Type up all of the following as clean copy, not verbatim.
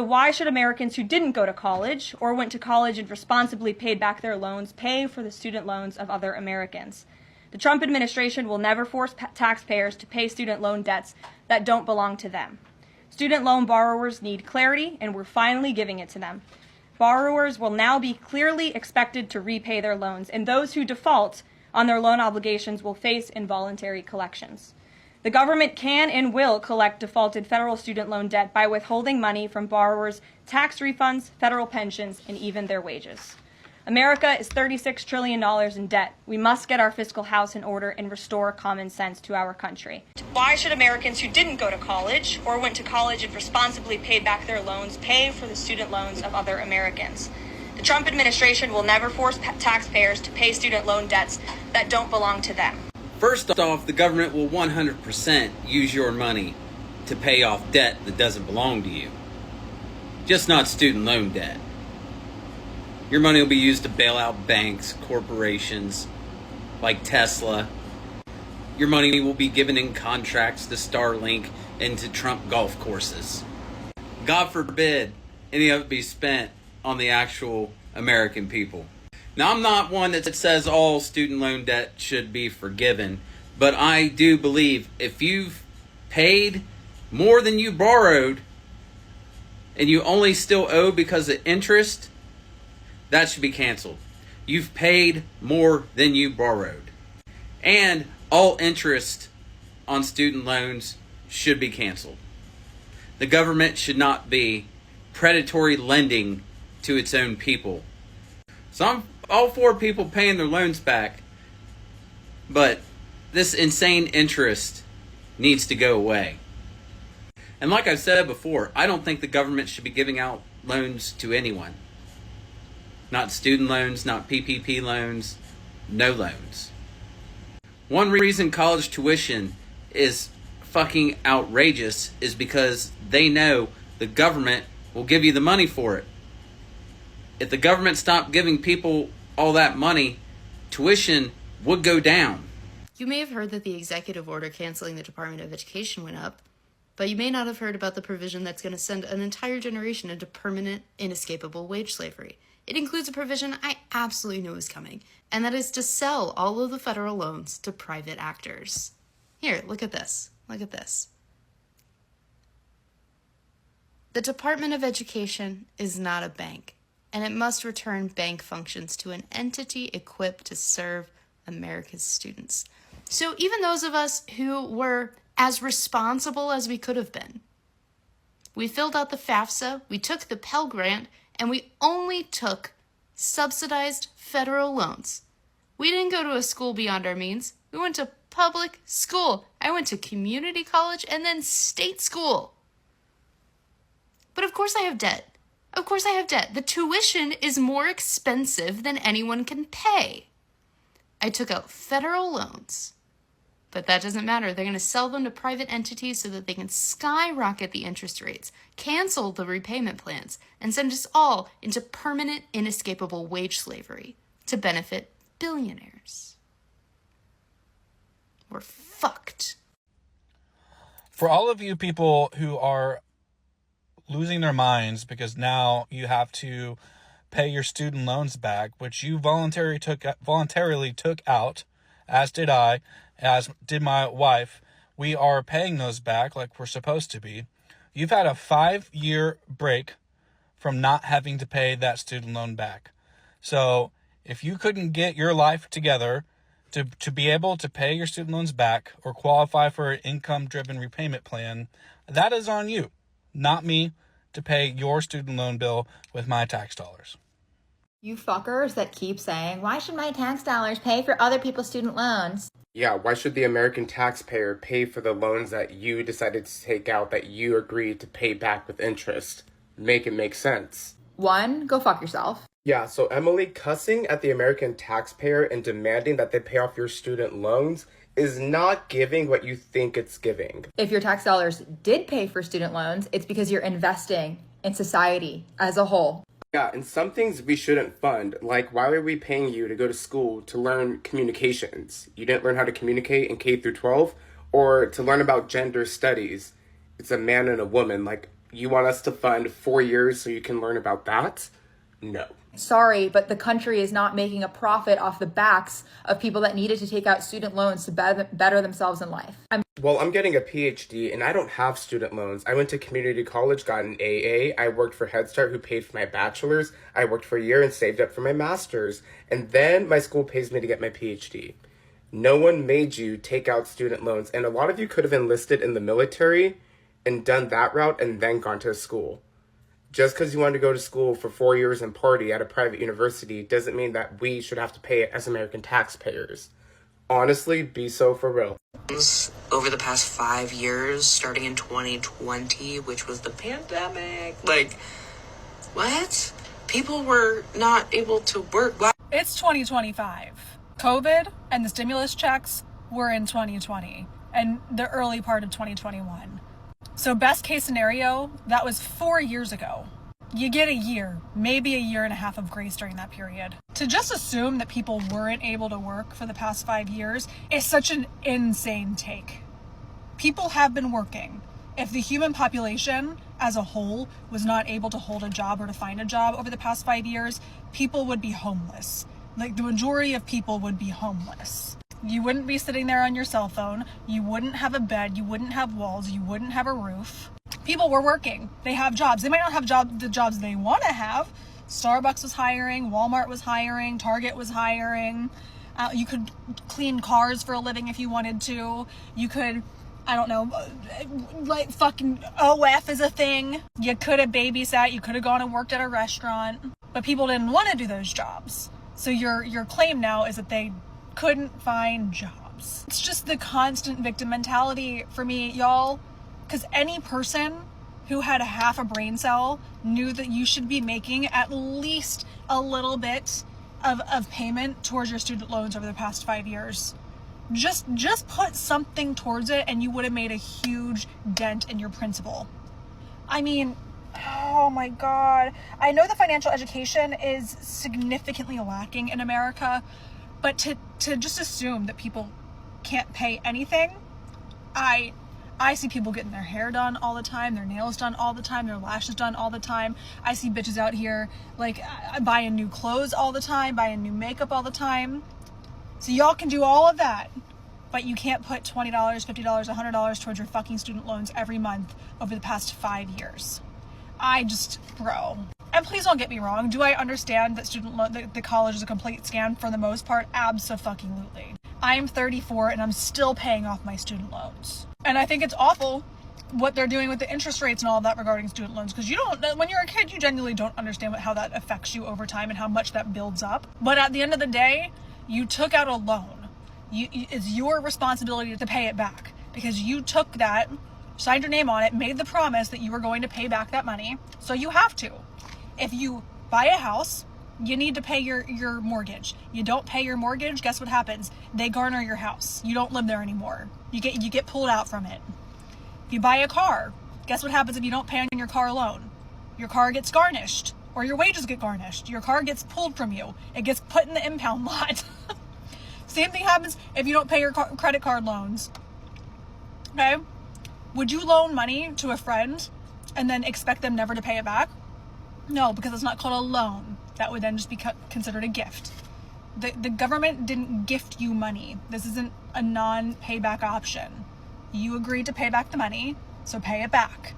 why should Americans who didn't go to college or went to college and responsibly paid back their loans pay for the student loans of other Americans? The Trump administration will never force taxpayers to pay student loan debts that don't belong to them. Student loan borrowers need clarity, and we're finally giving it to them. Borrowers will now be clearly expected to repay their loans, and those who default on their loan obligations will face involuntary collections. The government can and will collect defaulted federal student loan debt by withholding money from borrowers' tax refunds, federal pensions, and even their wages. America is $36 trillion in debt. We must get our fiscal house in order and restore common sense to our country. Why should Americans who didn't go to college or went to college and responsibly paid back their loans pay for the student loans of other Americans? The Trump administration will never force taxpayers to pay student loan debts that don't belong to them. First off, the government will 100% use your money to pay off debt that doesn't belong to you. Just not student loan debt. Your money will be used to bail out banks, corporations, like Tesla. Your money will be given in contracts to Starlink and to Trump golf courses. God forbid any of it be spent on the actual American people. Now, I'm not one that says all student loan debt should be forgiven, but I do believe if you've paid more than you borrowed and you only still owe because of interest, that should be canceled. You've paid more than you borrowed. And all interest on student loans should be canceled. The government should not be predatory lending to its own people. So I'm all for people paying their loans back, but this insane interest needs to go away. And like I've said before, I don't think the government should be giving out loans to anyone. Not student loans, not PPP loans, no loans. One reason college tuition is fucking outrageous is because they know the government will give you the money for it. If the government stopped giving people all that money, tuition would go down. You may have heard that the executive order canceling the Department of Education went up, but you may not have heard about the provision that's going to send an entire generation into permanent, inescapable wage slavery. It includes a provision I absolutely knew was coming, and that is to sell all of the federal loans to private actors. Here, look at this. Look at this. The Department of Education is not a bank, and it must return bank functions to an entity equipped to serve America's students. So even those of us who were as responsible as we could have been, we filled out the FAFSA, we took the Pell Grant, and we only took subsidized federal loans. We didn't go to a school beyond our means. We went to public school. I went to community college and then state school. But of course I have debt. Of course I have debt. The tuition is more expensive than anyone can pay. I took out federal loans, but that doesn't matter. They're going to sell them to private entities so that they can skyrocket the interest rates, cancel the repayment plans, and send us all into permanent, inescapable wage slavery to benefit billionaires. We're fucked. For all of you people who are losing their minds because now you have to pay your student loans back, which you voluntarily took out, as did I, as did my wife. We are paying those back like we're supposed to be. You've had a 5-year break from not having to pay that student loan back. So if you couldn't get your life together to be able to pay your student loans back or qualify for an income-driven repayment plan, that is on you, not me, to pay your student loan bill with my tax dollars. You fuckers that keep saying, why should my tax dollars pay for other people's student loans? Yeah, why should the American taxpayer pay for the loans that you decided to take out that you agreed to pay back with interest? Make it make sense. 1, go fuck yourself. Yeah, so Emily, cussing at the American taxpayer and demanding that they pay off your student loans is not giving what you think it's giving. If your tax dollars did pay for student loans, it's because you're investing in society as a whole. Yeah, and some things we shouldn't fund, like why are we paying you to go to school to learn communications? You didn't learn how to communicate in K through 12, or to learn about gender studies. It's a man and a woman, like You want us to fund 4 years so you can learn about that? No. Sorry, but the country is not making a profit off the backs of people that needed to take out student loans to better themselves in life. Well, I'm getting a PhD and I don't have student loans. I went to community college, got an AA. I worked for Head Start, who paid for my bachelor's. I worked for a year and saved up for my master's. And then my school pays me to get my PhD. No one made you take out student loans. And a lot of you could have enlisted in the military and done that route and then gone to school. Just because you wanted to go to school for 4 years and party at a private university doesn't mean that we should have to pay it as American taxpayers. Honestly, be so for real. Over the past 5 years, starting in 2020, which was the pandemic, like, what? People were not able to work. Why? It's 2025. COVID and the stimulus checks were in 2020 and the early part of 2021. So best case scenario, that was 4 years ago. You get a year, maybe a year and a half of grace during that period. To just assume that people weren't able to work for the past 5 years is such an insane take. People have been working. If the human population as a whole was not able to hold a job or to find a job over the past 5 years, people would be homeless. Like the majority of people would be homeless. You wouldn't be sitting there on your cell phone. You wouldn't have a bed. You wouldn't have walls. You wouldn't have a roof. People were working. They have jobs. They might not have the jobs they want to have. Starbucks was hiring. Walmart was hiring. Target was hiring. You could clean cars for a living if you wanted to. You could, I don't know, like fucking OF is a thing. You could have babysat. You could have gone and worked at a restaurant. But people didn't want to do those jobs. So your claim now is that they couldn't find jobs. It's just the constant victim mentality for me, y'all, because any person who had half a brain cell knew that you should be making at least a little bit of payment towards your student loans over the past 5 years. Just put something towards it and you would have made a huge dent in your principal. I mean, oh my God. I know the financial education is significantly lacking in America, but to just assume that people can't pay anything, I see people getting their hair done all the time, their nails done all the time, their lashes done all the time. I see bitches out here like buying new clothes all the time, buying new makeup all the time. So y'all can do all of that, but you can't put $20, $50, $100 towards your fucking student loans every month over the past 5 years. Bro. And please don't get me wrong. Do I understand that the college is a complete scam for the most part? Abso-fucking-lutely. I am 34 and I'm still paying off my student loans. And I think it's awful what they're doing with the interest rates and all of that regarding student loans, because when you're a kid, you genuinely don't understand how that affects you over time and how much that builds up. But at the end of the day, you took out a loan. It's your responsibility to pay it back because you took that, signed your name on it, made the promise that you were going to pay back that money. So you have to. If you buy a house, you need to pay your mortgage. You don't pay your mortgage, guess what happens? They garner your house. You don't live there anymore. You get pulled out from it. If you buy a car, guess what happens if you don't pay on your car loan? Your car gets garnished, or your wages get garnished. Your car gets pulled from you. It gets put in the impound lot. Same thing happens if you don't pay your credit card loans. Okay? Would you loan money to a friend and then expect them never to pay it back? No, because it's not called a loan. That would then just be considered a gift. The government didn't gift you money. This isn't a non-payback option. You agreed to pay back the money, so pay it back.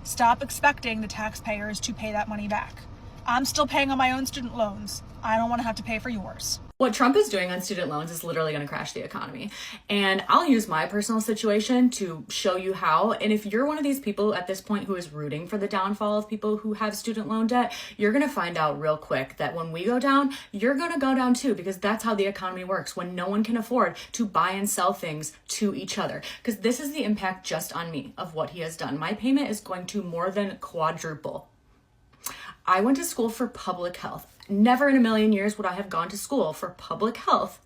Stop expecting the taxpayers to pay that money back. I'm still paying on my own student loans. I don't want to have to pay for yours. What Trump is doing on student loans is literally going to crash the economy. And I'll use my personal situation to show you how. And if you're one of these people at this point who is rooting for the downfall of people who have student loan debt, you're going to find out real quick that when we go down, you're going to go down too, because that's how the economy works when no one can afford to buy and sell things to each other. Because this is the impact just on me of what he has done. My payment is going to more than quadruple. I went to school for public health. Never in a million years would I have gone to school for public health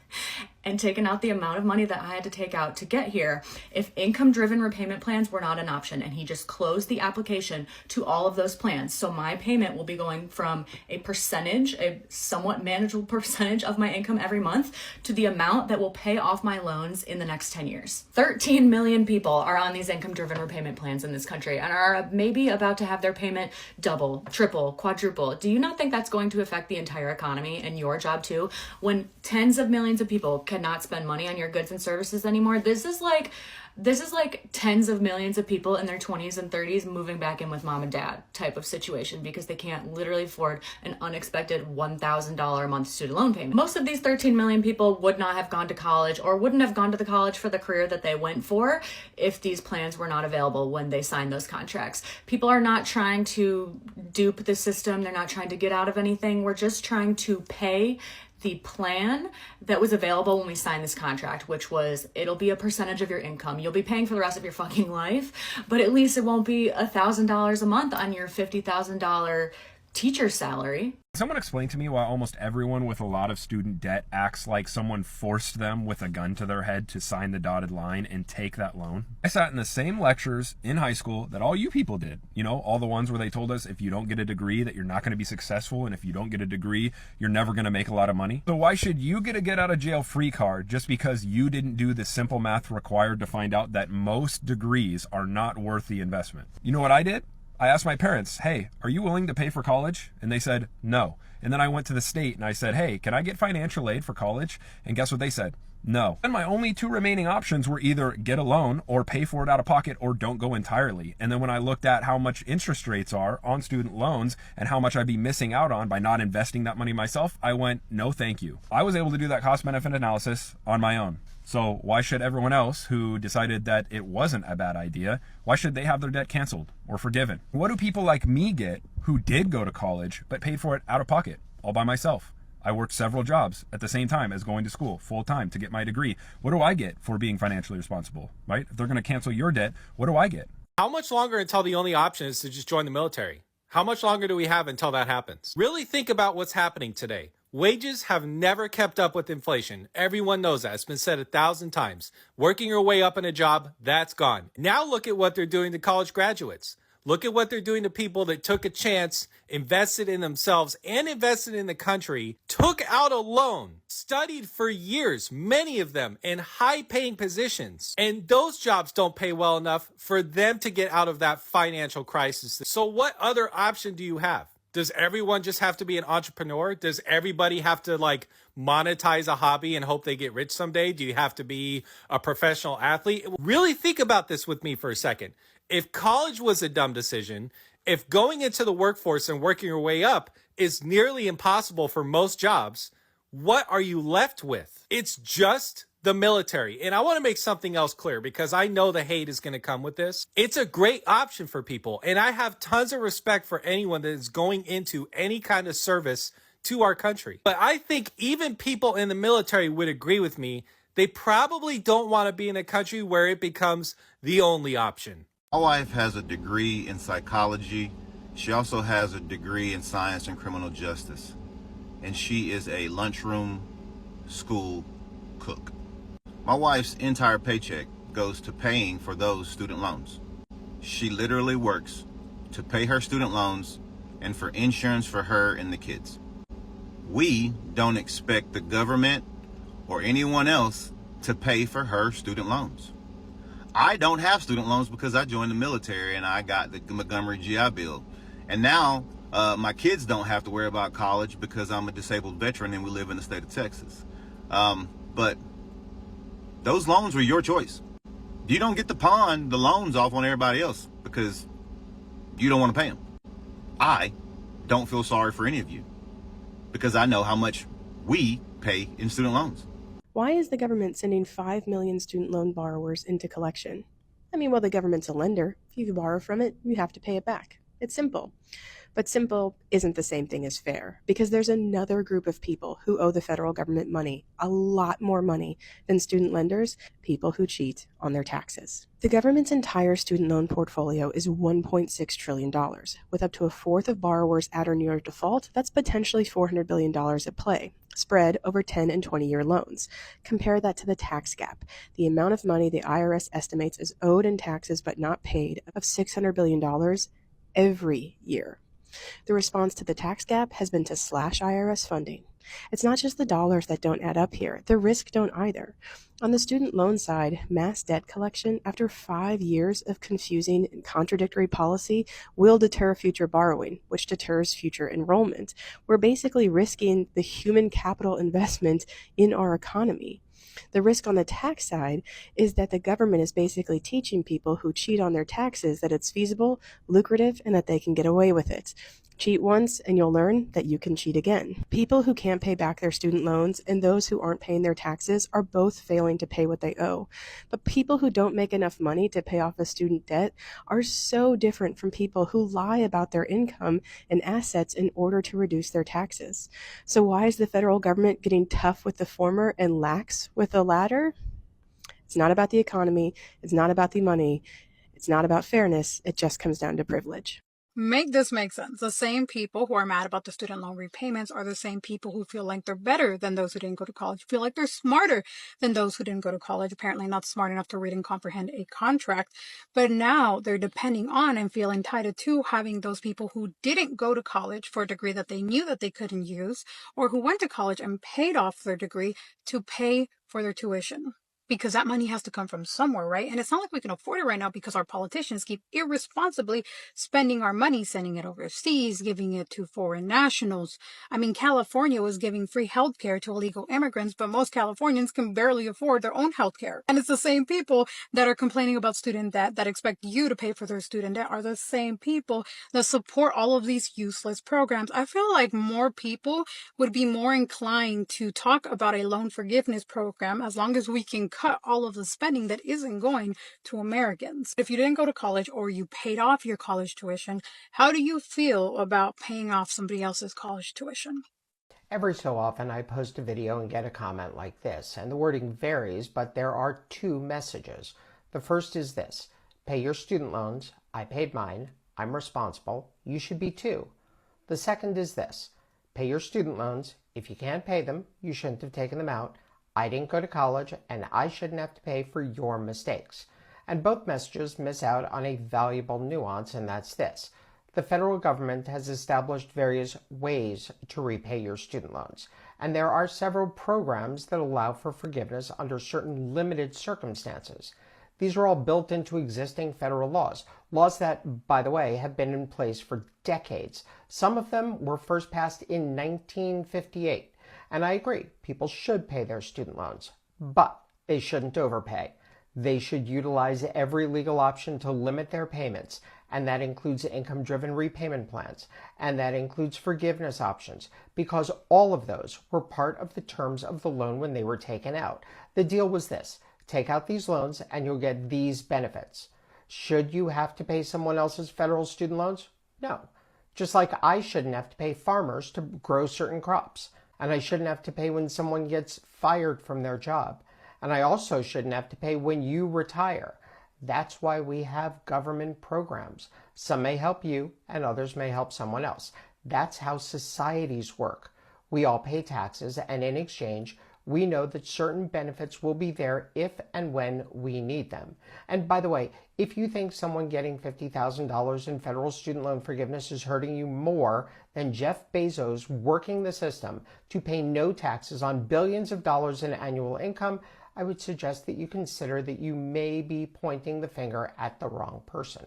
and taken out the amount of money that I had to take out to get here if income-driven repayment plans were not an option. And he just closed the application to all of those plans. So my payment will be going from a percentage, a somewhat manageable percentage of my income every month, to the amount that will pay off my loans in the next 10 years. 13 million people are on these income-driven repayment plans in this country and are maybe about to have their payment double, triple, quadruple. Do you not think that's going to affect the entire economy and your job too? When tens of millions of people cannot spend money on your goods and services anymore, this is like tens of millions of people in their 20s and 30s moving back in with mom and dad type of situation because they can't literally afford an unexpected $1,000 a month student loan payment. Most of these 13 million people would not have gone to college or wouldn't have gone to the college for the career that they went for if these plans were not available when they signed those contracts. People are not trying to dupe the system. They're not trying to get out of anything. We're just trying to pay the plan that was available when we signed this contract, which was it'll be a percentage of your income. You'll be paying for the rest of your fucking life, but at least it won't be $1,000 a month on your $50,000 teacher salary. Someone explained to me why almost everyone with a lot of student debt acts like someone forced them with a gun to their head to sign the dotted line and take that loan. I sat in the same lectures in high school that all you people did. You know, all the ones where they told us if you don't get a degree that you're not going to be successful, and if you don't get a degree, you're never going to make a lot of money. So why should you get a get out of jail free card just because you didn't do the simple math required to find out that most degrees are not worth the investment? You know what I did? I asked my parents, hey, are you willing to pay for college? And they said, no. And then I went to the state and I said, hey, can I get financial aid for college? And guess what they said? No. And my only two remaining options were either get a loan or pay for it out of pocket or don't go entirely. And then when I looked at how much interest rates are on student loans and how much I'd be missing out on by not investing that money myself, I went, no, thank you. I was able to do that cost benefit analysis on my own. So why should everyone else who decided that it wasn't a bad idea, why should they have their debt canceled or forgiven? What do people like me get who did go to college but paid for it out of pocket all by myself? I worked several jobs at the same time as going to school full time to get my degree. What do I get for being financially responsible, right? If they're going to cancel your debt, what do I get? How much longer until the only option is to just join the military? How much longer do we have until that happens? Really think about what's happening today. Wages have never kept up with inflation. Everyone knows that. It's been said 1,000 times. Working your way up in a job, that's gone. Now look at what they're doing to college graduates. Look at what they're doing to people that took a chance, invested in themselves and invested in the country, took out a loan, studied for years, many of them in high-paying positions. And those jobs don't pay well enough for them to get out of that financial crisis. So what other option do you have? Does everyone just have to be an entrepreneur? Does everybody have to monetize a hobby and hope they get rich someday? Do you have to be a professional athlete? Really think about this with me for a second. If college was a dumb decision, if going into the workforce and working your way up is nearly impossible for most jobs, what are you left with? It's just the military. And I want to make something else clear because I know the hate is going to come with this. It's a great option for people. And I have tons of respect for anyone that is going into any kind of service to our country. But I think even people in the military would agree with me. They probably don't want to be in a country where it becomes the only option. My wife has a degree in psychology. She also has a degree in science and criminal justice. And she is a lunchroom school cook. My wife's entire paycheck goes to paying for those student loans. She literally works to pay her student loans and for insurance for her and the kids. We don't expect the government or anyone else to pay for her student loans. I don't have student loans because I joined the military and I got the Montgomery GI Bill. And now my kids don't have to worry about college because I'm a disabled veteran and we live in the state of Texas. But those loans were your choice. You don't get to pawn the loans off on everybody else because you don't want to pay them. I don't feel sorry for any of you because I know how much we pay in student loans. Why is the government sending 5 million student loan borrowers into collection? I mean, well, the government's a lender. If you borrow from it, you have to pay it back. It's simple. But simple isn't the same thing as fair, because there's another group of people who owe the federal government money, a lot more money than student lenders, people who cheat on their taxes. The government's entire student loan portfolio is $1.6 trillion. With up to a fourth of borrowers at or near default, that's potentially $400 billion at play. spread over 10 and 20-year loans. Compare that to the tax gap, the amount of money the IRS estimates is owed in taxes but not paid of $600 billion every year. The response to the tax gap has been to slash IRS funding. It's not just the dollars that don't add up here. The risk don't either. On the student loan side, mass debt collection, after 5 years of confusing and contradictory policy, will deter future borrowing, which deters future enrollment. We're basically risking the human capital investment in our economy. The risk on the tax side is that the government is basically teaching people who cheat on their taxes that it's feasible, lucrative, and that they can get away with it. Cheat once and you'll learn that you can cheat again. People who can't pay back their student loans and those who aren't paying their taxes are both failing to pay what they owe. But people who don't make enough money to pay off a student debt are so different from people who lie about their income and assets in order to reduce their taxes. So why is the federal government getting tough with the former and lax with the latter? It's not about the economy. It's not about the money. It's not about fairness. It just comes down to privilege. Make this make sense. The same people who are mad about the student loan repayments are the same people who feel like they're better than those who didn't go to college, feel like they're smarter than those who didn't go to college, apparently not smart enough to read and comprehend a contract. But now they're depending on and feel entitled to having those people who didn't go to college for a degree that they knew that they couldn't use, or who went to college and paid off their degree to pay for their tuition. Because that money has to come from somewhere, right? And it's not like we can afford it right now because our politicians keep irresponsibly spending our money, sending it overseas, giving it to foreign nationals. I mean, California was giving free healthcare to illegal immigrants, but most Californians can barely afford their own healthcare. And it's the same people that are complaining about student debt, that expect you to pay for their student debt, are the same people that support all of these useless programs. I feel like more people would be more inclined to talk about a loan forgiveness program as long as we can cut all of the spending that isn't going to Americans. If you didn't go to college or you paid off your college tuition, how do you feel about paying off somebody else's college tuition? Every so often I post a video and get a comment like this, and the wording varies, but there are two messages. The first is this: pay your student loans, I paid mine, I'm responsible, you should be too. The second is this: pay your student loans, if you can't pay them, you shouldn't have taken them out, I didn't go to college, and I shouldn't have to pay for your mistakes. And both messages miss out on a valuable nuance, and that's this: the federal government has established various ways to repay your student loans, and there are several programs that allow for forgiveness under certain limited circumstances. These are all built into existing federal laws that, by the way, have been in place for decades. Some of them were first passed in 1958. And I agree, people should pay their student loans, but they shouldn't overpay. They should utilize every legal option to limit their payments, and that includes income-driven repayment plans, and that includes forgiveness options, because all of those were part of the terms of the loan when they were taken out. The deal was this: take out these loans and you'll get these benefits. Should you have to pay someone else's federal student loans? No. Just like I shouldn't have to pay farmers to grow certain crops. And I shouldn't have to pay when someone gets fired from their job. And I also shouldn't have to pay when you retire. That's why we have government programs. Some may help you and others may help someone else. That's how societies work. We all pay taxes, and in exchange, we know that certain benefits will be there if and when we need them. And by the way, if you think someone getting $50,000 in federal student loan forgiveness is hurting you more than Jeff Bezos working the system to pay no taxes on billions of dollars in annual income, I would suggest that you consider that you may be pointing the finger at the wrong person.